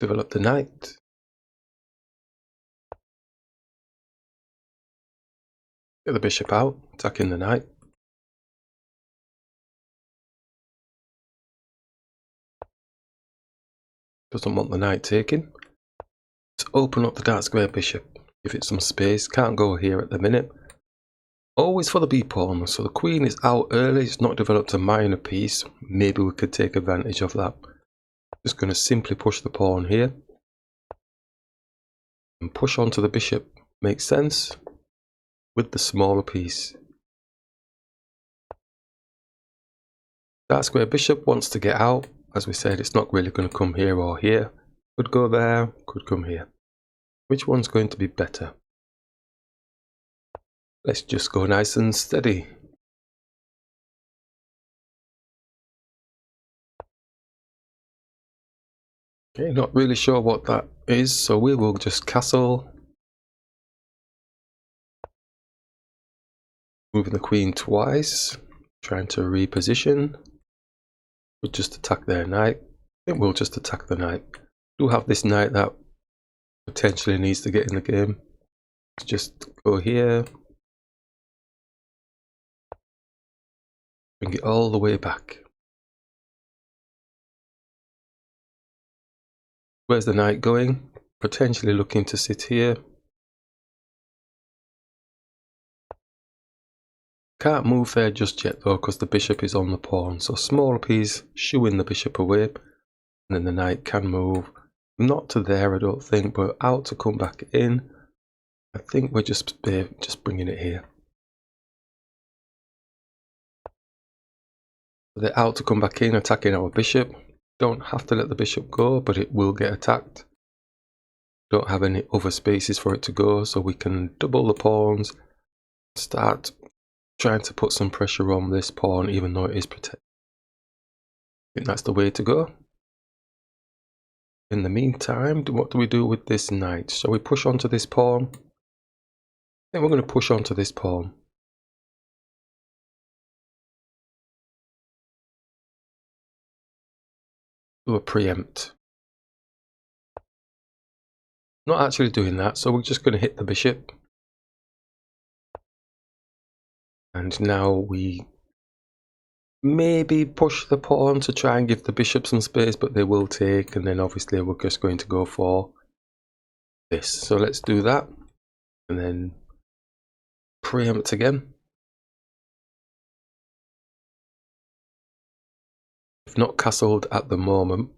Develop the knight. Get the bishop out, attacking the knight. Doesn't want the knight taken. Let's open up the dark square bishop. Give it some space. Can't go here at the minute. Always for the b pawn. So the queen is out early. It's not developed a minor piece. Maybe we could take advantage of that. Just going to simply push the pawn here. And push onto the bishop. Makes sense. With the smaller piece. Dark square bishop wants to get out. As we said, it's not really going to come here or here. Could go there, could come here. Which one's going to be better? Let's just go nice and steady. Okay, not really sure what that is, so we will just castle. Moving the queen twice, trying to reposition. We'll just attack their knight. I think we'll just attack the knight. We do have this knight that potentially needs to get in the game. Let's just go here. Bring it all the way back. Where's the knight going? Potentially looking to sit here. Can't move there just yet though, because the bishop is on the pawn. So smaller piece, shooing the bishop away. And then the knight can move. Not to there, I don't think, but out to come back in. I think we're just bringing it here. They're out to come back in, attacking our bishop. Don't have to let the bishop go, but it will get attacked. Don't have any other spaces for it to go, so we can double the pawns. Start trying to put some pressure on this pawn, even though it is protected. I think that's the way to go. In the meantime, what do we do with this knight? Shall we push onto this pawn? I think we're going to push onto this pawn. Do a preempt. Not actually doing that, so we're just going to hit the bishop. And now we maybe push the pawn to try and give the bishop some space, but they will take, and then obviously we're just going to go for this. So let's do that, and then preempt again. If not castled at the moment.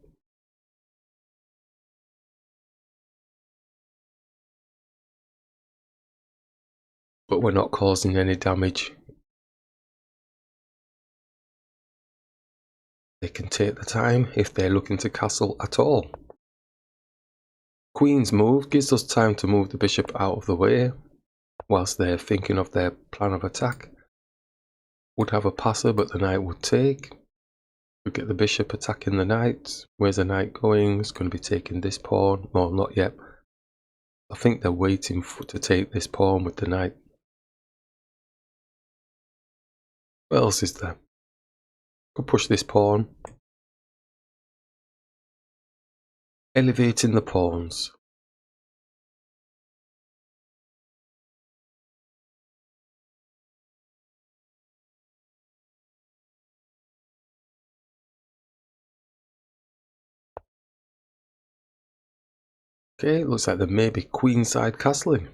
But we're not causing any damage. They can take the time if they're looking to castle at all. Queen's move gives us time to move the bishop out of the way whilst they're thinking of their plan of attack. Would have a passer, but the knight would take. We get the bishop attacking the knight. Where's the knight going? It's going to be taking this pawn. Well, not yet. I think they're waiting to take this pawn with the knight. What else is there? Could push this pawn. Elevating the pawns. Okay, looks like there may be queenside castling.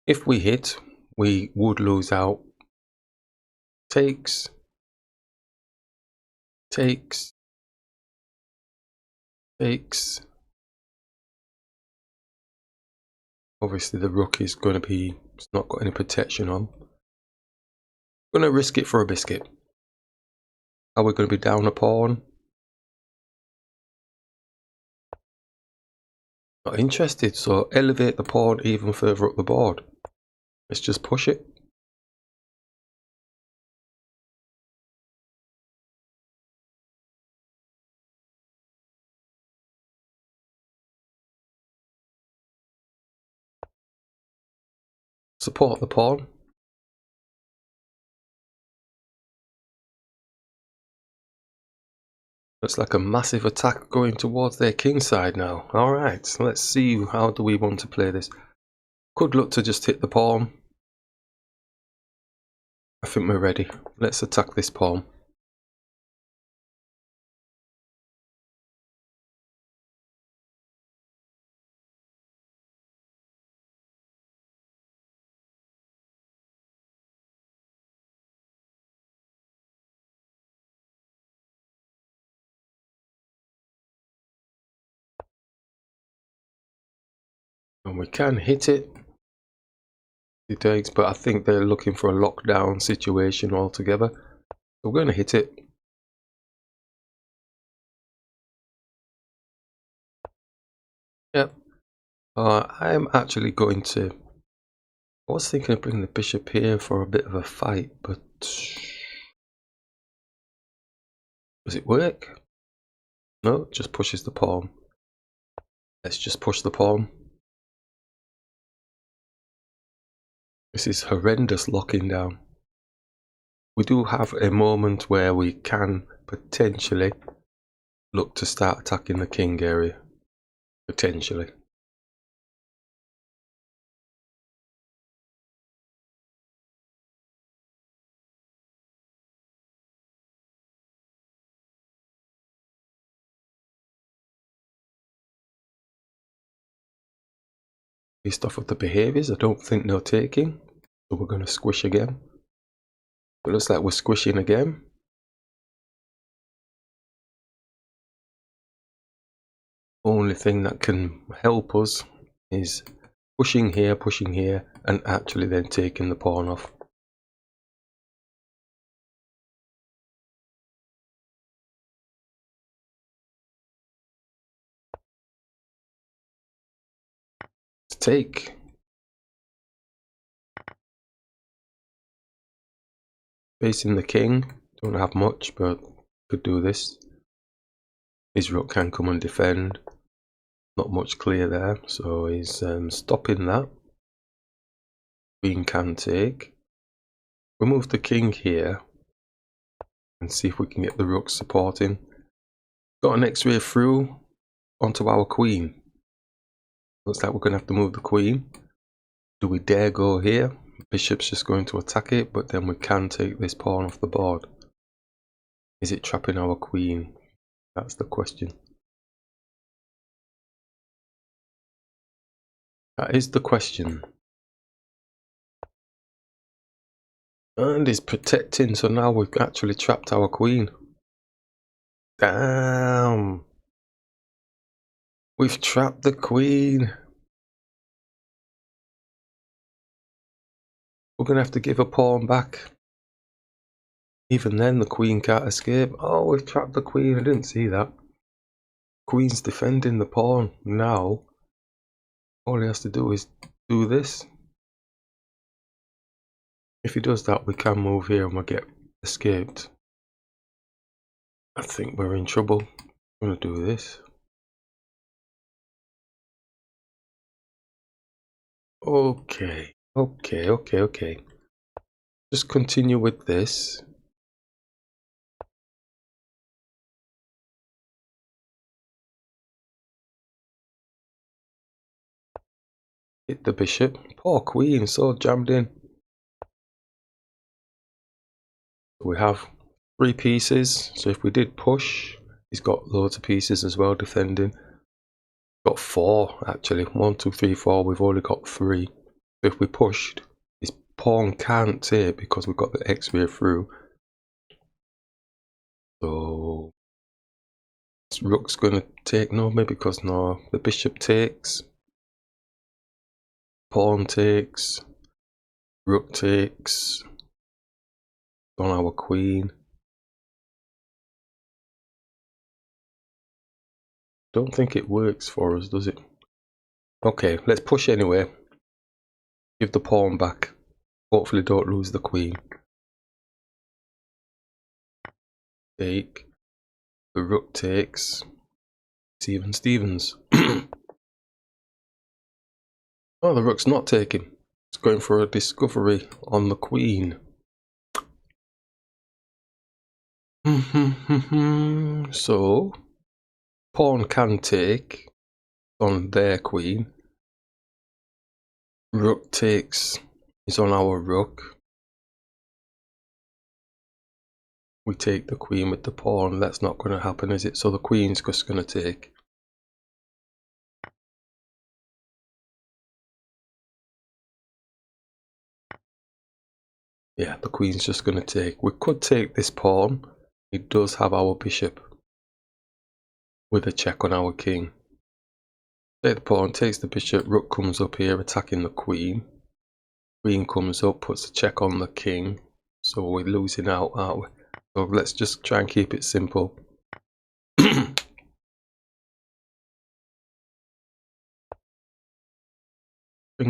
If we hit, we would lose out. Takes. Takes. Takes. Obviously the rook is going to be, it's not got any protection on. Going to risk it for a biscuit. Are we going to be down a pawn? Not interested, so elevate the pawn even further up the board. Let's just push it. Support the pawn. Looks like a massive attack going towards their king side now. Alright, let's see how do we want to play this. Could look to just hit the pawn. I think we're ready. Let's attack this pawn. And we can hit it. It takes, but I think they're looking for a lockdown situation altogether. So we're going to hit it. Yep. I'm actually going to... I was thinking of bringing the bishop here for a bit of a fight, but... Does it work? No, it just pushes the pawn. Let's just push the pawn. This is horrendous locking down. We do have a moment where we can potentially look to start attacking the king area. Potentially. Based off of the behaviours, I don't think they're taking. So we're going to squish again. It looks like we're squishing again. Only thing that can help us is pushing here, and actually then taking the pawn off. To take. Facing the king, don't have much, but could do this. His rook can come and defend. Not much clear there, so he's stopping that. Queen can take. Remove the king here and see if we can get the rook supporting. Got an X-ray through onto our queen. Looks like we're going to have to move the queen. Do we dare go here? Bishop's just going to attack it, but then we can take this pawn off the board. Is it trapping our queen? That's the question. That is the question. And is protecting, so now we've actually trapped our queen. Damn! We've trapped the queen. We're going to have to give a pawn back. Even then, the queen can't escape. Oh, we've trapped the queen. I didn't see that. Queen's defending the pawn. Now, all he has to do is do this. If he does that, we can move here and we'll get escaped. I think we're in trouble. I'm going to do this. Okay. Just continue with this. Hit the bishop. Poor queen, so jammed in. We have 3 pieces, so if we did push, he's got loads of pieces as well defending. Got 4 actually. 1, 2, 3, 4. We've only got 3. So if we pushed, his pawn can't take because we've got the X-ray through. So this rook's going to take, no, maybe because no. The bishop takes. Pawn takes. Rook takes. On our queen. Don't think it works for us, does it? Okay, let's push anyway. Give the pawn back. Hopefully don't lose the queen. Take. The rook takes. Stevens. Oh, the rook's not taking. It's going for a discovery on the queen. So, pawn can take on their queen. Rook takes is on our rook. We take the queen with the pawn. That's not going to happen, is it? So the queen's just going to take. Yeah, the queen's just going to take. We could take this pawn. It does have our bishop with a check on our king. Take the pawn, takes the bishop. Rook comes up here attacking the queen. Queen comes up, puts a check on the king. So we're losing out, aren't we? So let's just try and keep it simple. Bring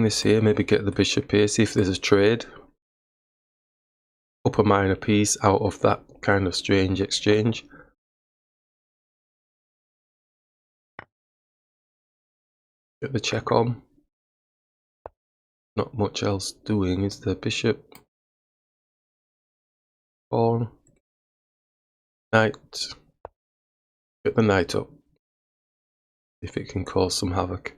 this here, maybe get the bishop here, see if there's a trade. Up a minor piece out of that kind of strange exchange. Get the check on. Not much else doing, is the bishop? Pawn. Knight. Get the knight up. If it can cause some havoc.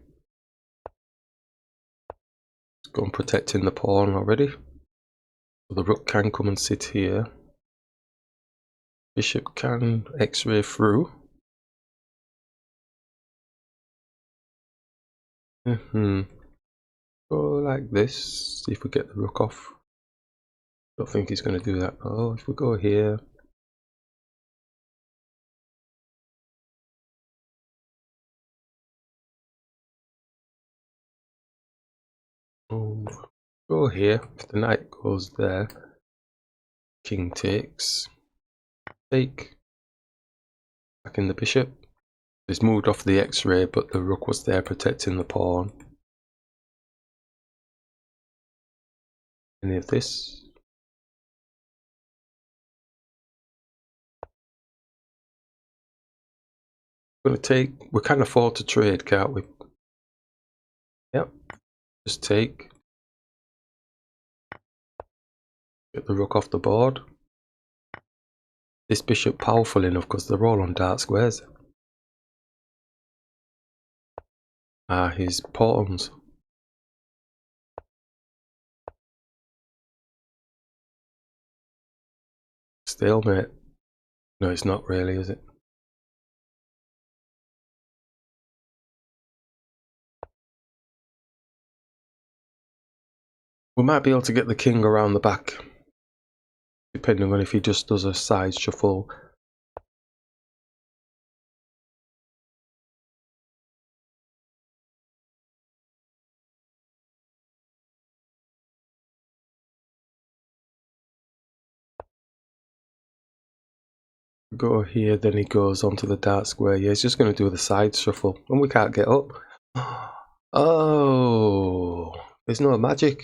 It's gone protecting the pawn already. So the rook can come and sit here. Bishop can x-ray through. Go like this. See if we get the rook off. Don't think he's going to do that. Oh, if we go here. Oh, go here. If the knight goes there, king takes. Take. Back in the bishop. It's moved off the x-ray, but the rook was there protecting the pawn. Any of this? We're going to take. We can afford to trade, can't we? Yep. Just take. Get the rook off the board. This bishop powerful enough because they're all on dark squares. His pawns. Stalemate. No, it's not really, is it? We might be able to get the king around the back, depending on if he just does a side shuffle. Go here, then he goes onto the dark square. Yeah, he's just going to do the side shuffle, and we can't get up. Oh, there's no magic.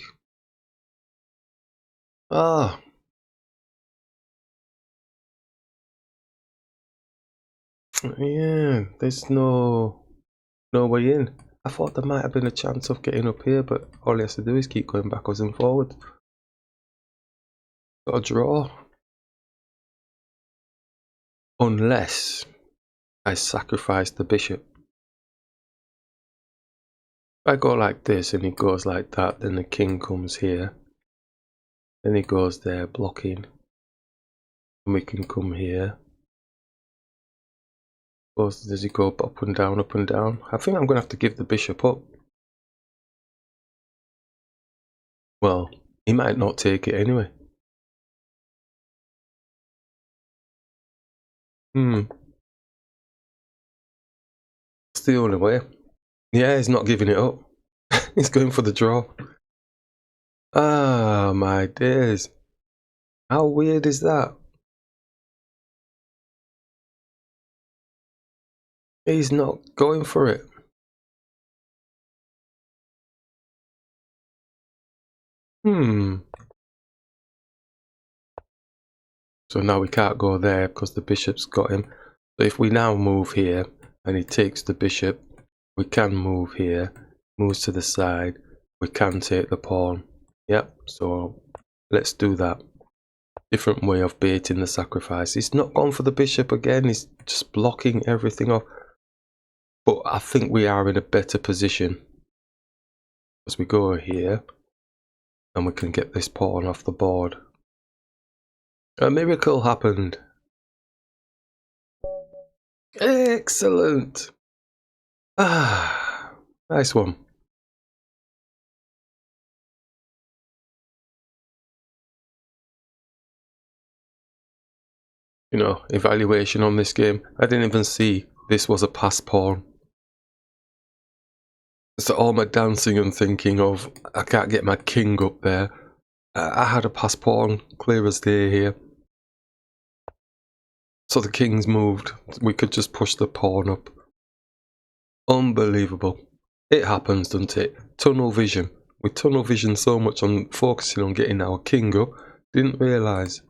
Ah. Yeah, there's no way in. I thought there might have been a chance of getting up here, but all he has to do is keep going backwards and forwards. Got a draw. Unless I sacrifice the bishop. If I go like this and he goes like that, then the king comes here. Then he goes there blocking. And we can come here. Does he go up and down, up and down? I think I'm going to have to give the bishop up. Well, he might not take it anyway. It's the only way. Yeah, he's not giving it up. He's going for the draw. Ah, my days. How weird is that? He's not going for it. So now we can't go there because the bishop's got him. So if we now move here and he takes the bishop, we can move here, moves to the side, we can take the pawn. Yep, so let's do that. different way of baiting the sacrifice. He's not gone for the bishop again. He's just blocking everything off. But I think we are in a better position as we go here, and we can get this pawn off the board. A miracle happened. Excellent. Ah, nice one. You know, evaluation on this game. I didn't even see this was a pass pawn. So all my dancing and thinking of, I can't get my king up there. I had a pass pawn, clear as day here. So the king's moved. We could just push the pawn up. Unbelievable. It happens, doesn't it? Tunnel vision. We tunnel vision so much on focusing on getting our king up. Didn't realise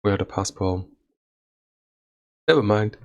we had a pass pawn. Never mind.